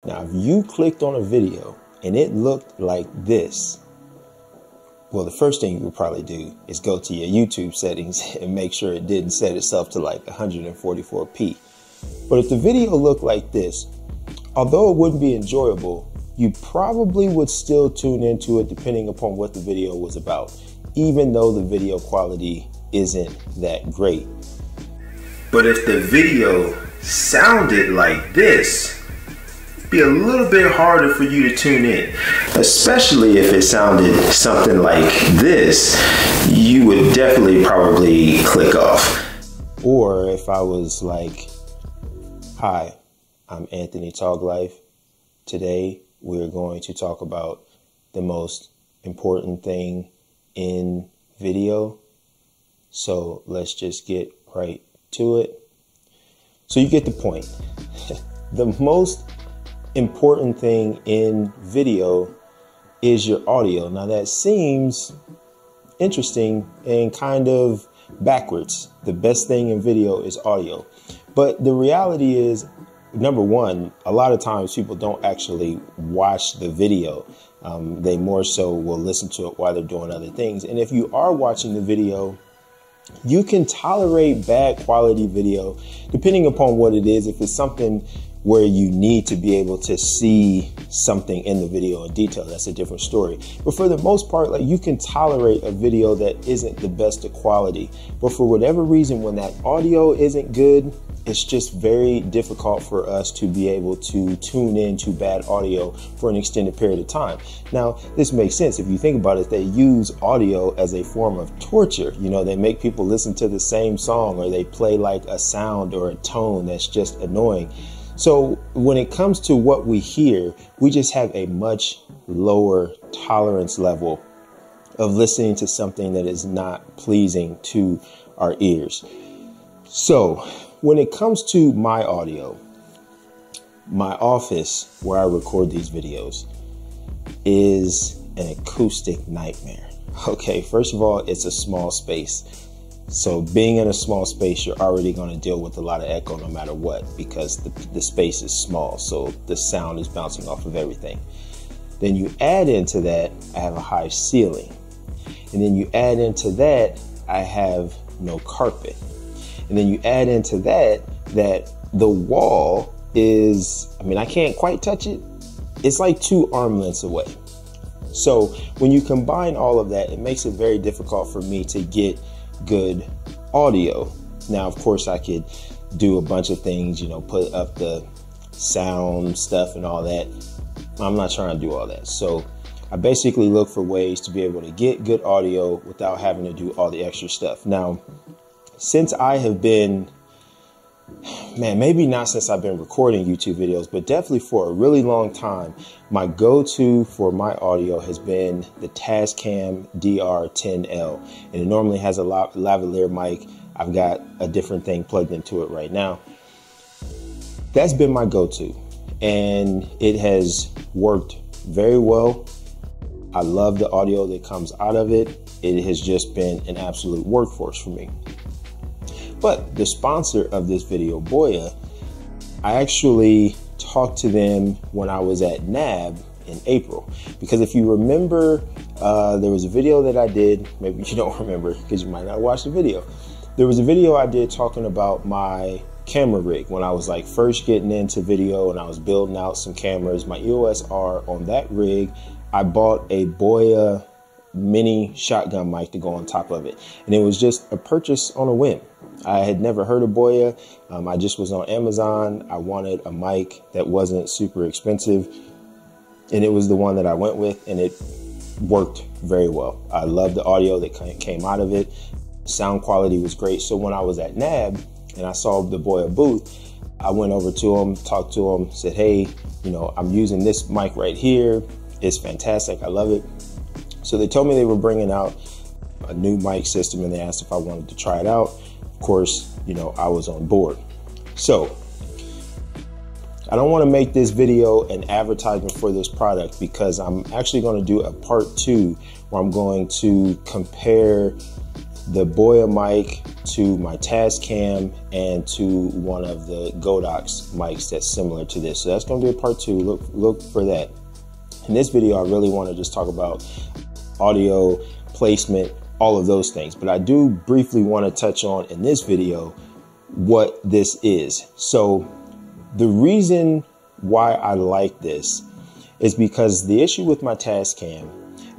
Now, if you clicked on a video and it looked like this, well, the first thing you would probably do is go to your YouTube settings and make sure it didn't set itself to like 144p. But if the video looked like this, although it wouldn't be enjoyable, you probably would still tune into it depending upon what the video was about, even though the video quality isn't that great. But if the video sounded like this, it'd be a little bit harder for you to tune in, especially if it sounded something like this. You would definitely probably click off. Or if I was like, hi, I'm AnthonyToglife. Today we're going to talk about the most important thing in video. So let's just get right to it. So you get the point. The most important thing in video is your audio. Now that seems interesting and kind of backwards. The best thing in video is audio. But the reality is, number one, a lot of times people don't actually watch the video. They more so will listen to it while they're doing other things. And if you are watching the video, you can tolerate bad quality video depending upon what it is. If it's something where you need to be able to see something in the video in detail, that's a different story. But for the most part, like, you can tolerate a video that isn't the best of quality. But for whatever reason, when that audio isn't good, it's just very difficult for us to be able to tune in to bad audio for an extended period of time. Now, this makes sense. If you think about it, they use audio as a form of torture. You know, they make people listen to the same song, or they play like a sound or a tone that's just annoying. So when it comes to what we hear, we just have a much lower tolerance level of listening to something that is not pleasing to our ears. So when it comes to my audio, my office where I record these videos is an acoustic nightmare. Okay, first of all, it's a small space. So being in a small space, you're already going to deal with a lot of echo no matter what, because the space is small. So the sound is bouncing off of everything. Then you add into that, I have a high ceiling. And then you add into that, I have no carpet. And then you add into that the wall is, I mean, I can't quite touch it. It's like 2 arm lengths away. So when you combine all of that, it makes it very difficult for me to get good audio. Now, of course, I could do a bunch of things, you know, put up the sound stuff and all that. I'm not trying to do all that. So I basically look for ways to be able to get good audio without having to do all the extra stuff. Now, since I have been, maybe not since I've been recording YouTube videos, but definitely for a really long time, my go-to for my audio has been the Tascam DR10L. And it normally has a lavalier mic. I've got a different thing plugged into it right now. That's been my go-to, and it has worked very well. I love the audio that comes out of it. It has just been an absolute workhorse for me. But the sponsor of this video, Boya, I actually talked to them when I was at NAB in April. Because if you remember, there was a video that I did, maybe you don't remember because you might not watch the video. There was a video I did talking about my camera rig when I was like first getting into video and I was building out some cameras, my EOS R on that rig. I bought a Boya mini shotgun mic to go on top of it. And it was just a purchase on a whim. I had never heard of Boya. I just was on Amazon. I wanted a mic that wasn't super expensive, and it was the one that I went with, and it worked very well. I loved the audio that came out of it. Sound quality was great. So when I was at NAB and I saw the Boya booth, I went over to them, talked to them, said, hey, you know, I'm using this mic right here. It's fantastic. I love it. So they told me they were bringing out a new mic system, and they asked if I wanted to try it out. Of course, you know, I was on board. So I don't want to make this video an advertisement for this product, because I'm actually going to do a part 2 where I'm going to compare the Boya mic to my Tascam and to one of the Godox mics that's similar to this. So that's going to be a part 2. Look for that. In this video, I really want to just talk about audio placement, all of those things. But I do briefly want to touch on in this video what this is. So the reason why I like this is because the issue with my Tascam,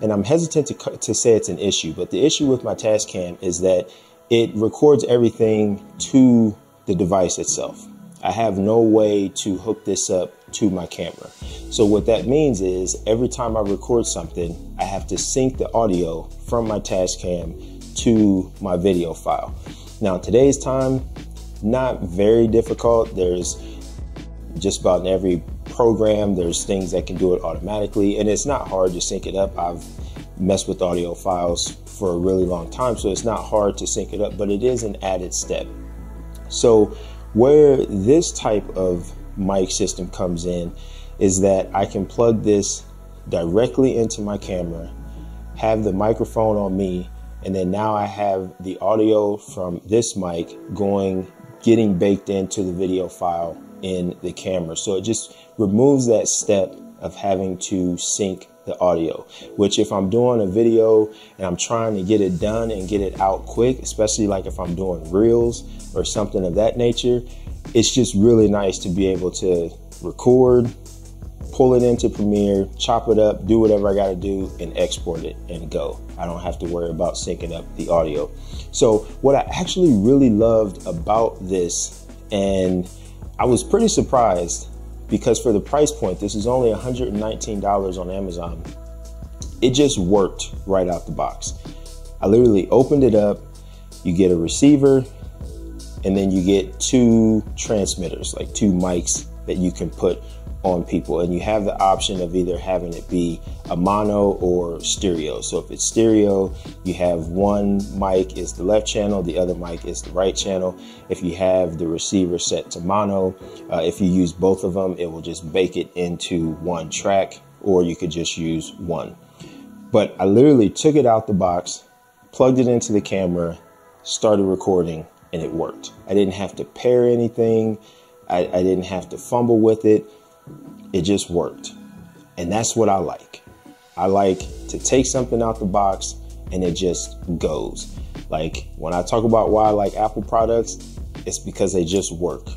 and I'm hesitant to say it's an issue, but the issue with my Tascam is that it records everything to the device itself. I have no way to hook this up to my camera. So what that means is every time I record something, I have to sync the audio from my Tascam to my video file. Now, in today's time, not very difficult. There's just about in every program, there's things that can do it automatically, and it's not hard to sync it up. I've messed with audio files for a really long time, so it's not hard to sync it up, but it is an added step. So where this type of mic system comes in is that I can plug this directly into my camera, have the microphone on me, and then now I have the audio from this mic getting baked into the video file in the camera. So it just removes that step of having to sync the audio, which if I'm doing a video and I'm trying to get it done and get it out quick, especially like if I'm doing reels or something of that nature, it's just really nice to be able to record, pull it into Premiere, chop it up, do whatever I got to do, and export it and go. I don't have to worry about syncing up the audio. So what I actually really loved about this, and I was pretty surprised because for the price point, this is only $119 on Amazon. It just worked right out the box. I literally opened it up. You get a receiver, and then you get 2 transmitters, like 2 mics that you can put on people. And you have the option of either having it be a mono or stereo. So if it's stereo, you have one mic is the left channel, the other mic is the right channel. If you have the receiver set to mono, if you use both of them, it will just bake it into one track, or you could just use one. But I literally took it out the box, plugged it into the camera, started recording, and it worked. I didn't have to pair anything. I didn't have to fumble with it. It just worked. And that's what I like. I like to take something out the box and it just goes. Like when I talk about why I like Apple products, it's because they just work.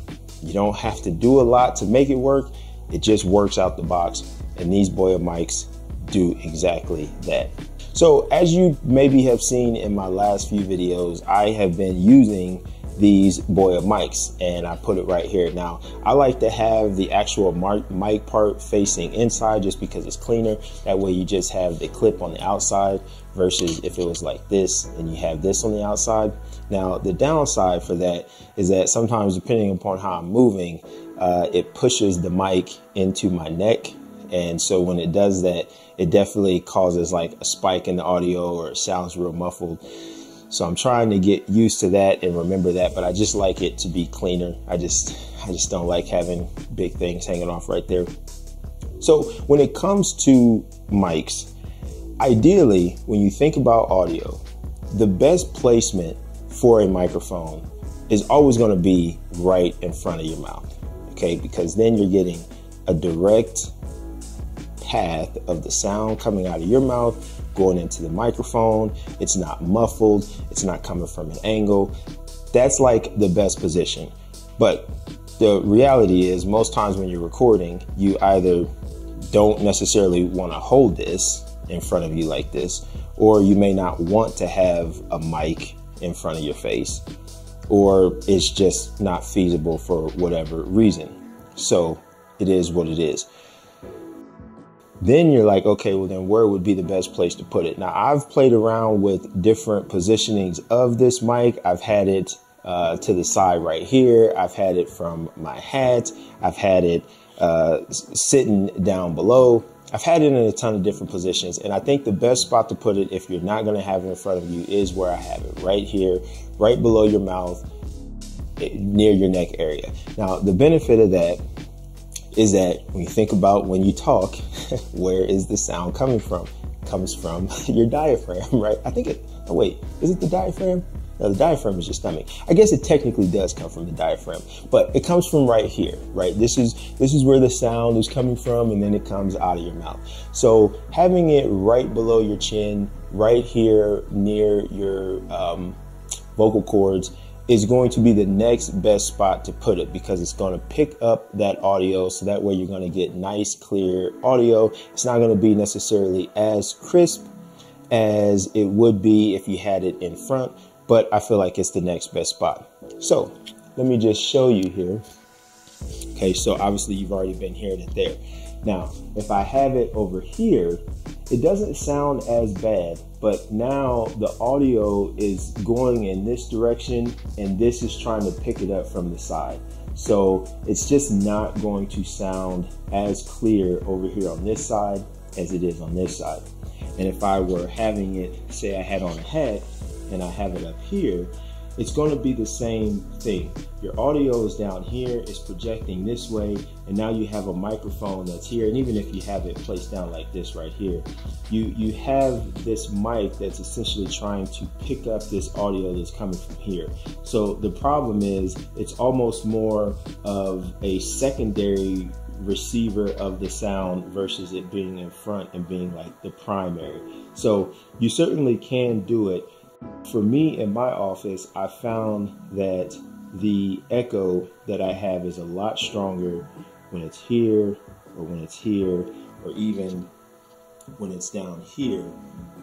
You don't have to do a lot to make it work. It just works out the box. And these Boya mics do exactly that. So as you maybe have seen in my last few videos, I have been using these Boya mics, and I put it right here. Now, I like to have the actual mic part facing inside just because it's cleaner. That way you just have the clip on the outside versus if it was like this and you have this on the outside. Now, the downside for that is that sometimes depending upon how I'm moving, it pushes the mic into my neck. And so when it does that, it definitely causes like a spike in the audio, or it sounds real muffled. So I'm trying to get used to that and remember that, but I just like it to be cleaner. I just don't like having big things hanging off right there. So when it comes to mics, ideally, when you think about audio, the best placement for a microphone is always going to be right in front of your mouth, okay? Because then you're getting a direct path of the sound coming out of your mouth going into the microphone. It's not muffled. It's not coming from an angle. That's like the best position. But the reality is most times when you're recording, you either don't necessarily want to hold this in front of you like this, or you may not want to have a mic in front of your face, or it's just not feasible for whatever reason. So it is what it is. Then you're like, okay, well then where would be the best place to put it? Now I've played around with different positionings of this mic. I've had it to the side right here. I've had it from my hat. I've had it sitting down below. I've had it in a ton of different positions. And I think the best spot to put it, if you're not going to have it in front of you, is where I have it, right here, right below your mouth, near your neck area. Now, the benefit of that is that when you think about when you talk, where is the sound coming from? comes from your diaphragm, right? I think oh wait, is it the diaphragm? No, the diaphragm is your stomach. I guess it technically does come from the diaphragm, but it comes from right here, right? This is where the sound is coming from, and then it comes out of your mouth. So having it right below your chin, right here near your vocal cords, is going to be the next best spot to put it, because it's going to pick up that audio, so that way you're going to get nice, clear audio. It's not going to be necessarily as crisp as it would be if you had it in front, but I feel like it's the next best spot. So let me just show you here. Okay, so obviously you've already been hearing it there. Now, if I have it over here, it doesn't sound as bad, but now the audio is going in this direction, and this is trying to pick it up from the side. So it's just not going to sound as clear over here on this side as it is on this side. And if I were having it, say I had on a hat and I have it up here, it's going to be the same thing. Your audio is down here, it's projecting this way, and now you have a microphone that's here. And even if you have it placed down like this right here, you have this mic that's essentially trying to pick up this audio that's coming from here. So the problem is, it's almost more of a secondary receiver of the sound versus it being in front and being like the primary. So you certainly can do it. For me in my office, I found that the echo that I have is a lot stronger when it's here, or when it's here, or even when it's down here.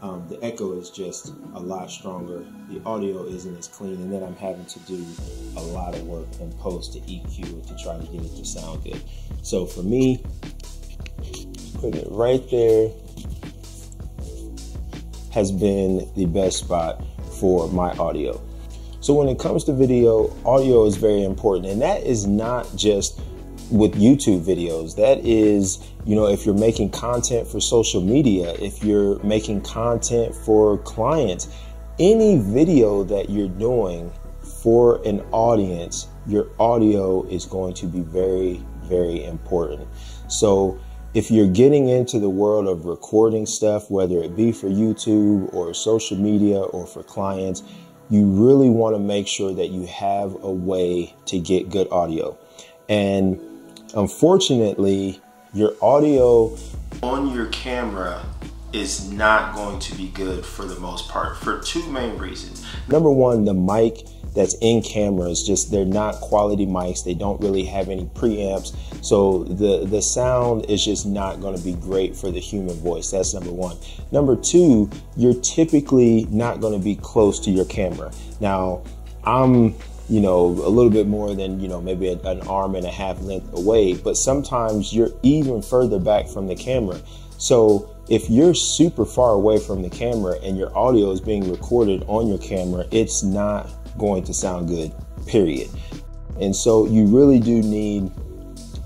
The echo is just a lot stronger. The audio isn't as clean, and then I'm having to do a lot of work in post to EQ it to try to get it to sound good. So for me, putting it right there has been the best spot for my audio. So when it comes to video, audio is very important, and that is not just with YouTube videos. That is, you know, if you're making content for social media, if you're making content for clients, any video that you're doing for an audience, your audio is going to be very, very important. So if you're getting into the world of recording stuff, whether it be for YouTube or social media or for clients, you really want to make sure that you have a way to get good audio. And unfortunately, your audio on your camera is not going to be good for the most part, for two main reasons. Number one, the mic that's in cameras, just they're not quality mics. They don't really have any preamps, so the sound is just not going to be great for the human voice. That's number one. Number two, you're typically not going to be close to your camera. Now, I'm, you know, a little bit more than, you know, maybe an arm and a half length away, but sometimes you're even further back from the camera. So if you're super far away from the camera and your audio is being recorded on your camera, it's not going to sound good, period. And so you really do need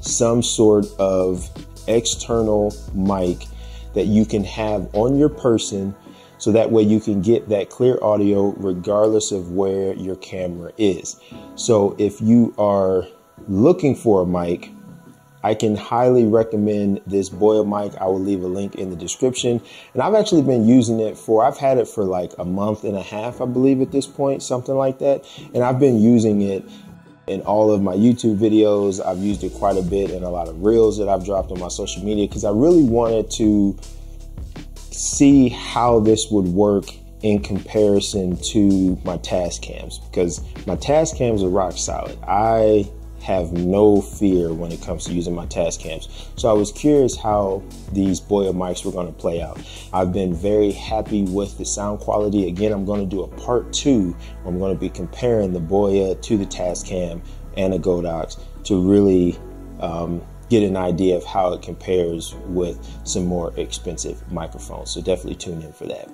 some sort of external mic that you can have on your person, so that way you can get that clear audio regardless of where your camera is. So if you are looking for a mic, I can highly recommend this Boya mic. I will leave a link in the description. And I've actually been using it I've had it for like a month and a half, I believe at this point, something like that. And I've been using it in all of my YouTube videos. I've used it quite a bit in a lot of reels that I've dropped on my social media, because I really wanted to see how this would work in comparison to my task cams, because my task cams are rock solid. I have no fear when it comes to using my task cams. So I was curious how these Boya mics were going to play out. I've been very happy with the sound quality. Again, I'm going to do a part 2. I'm going to be comparing the Boya to the task cam and the Godox to really get an idea of how it compares with some more expensive microphones. So definitely tune in for that.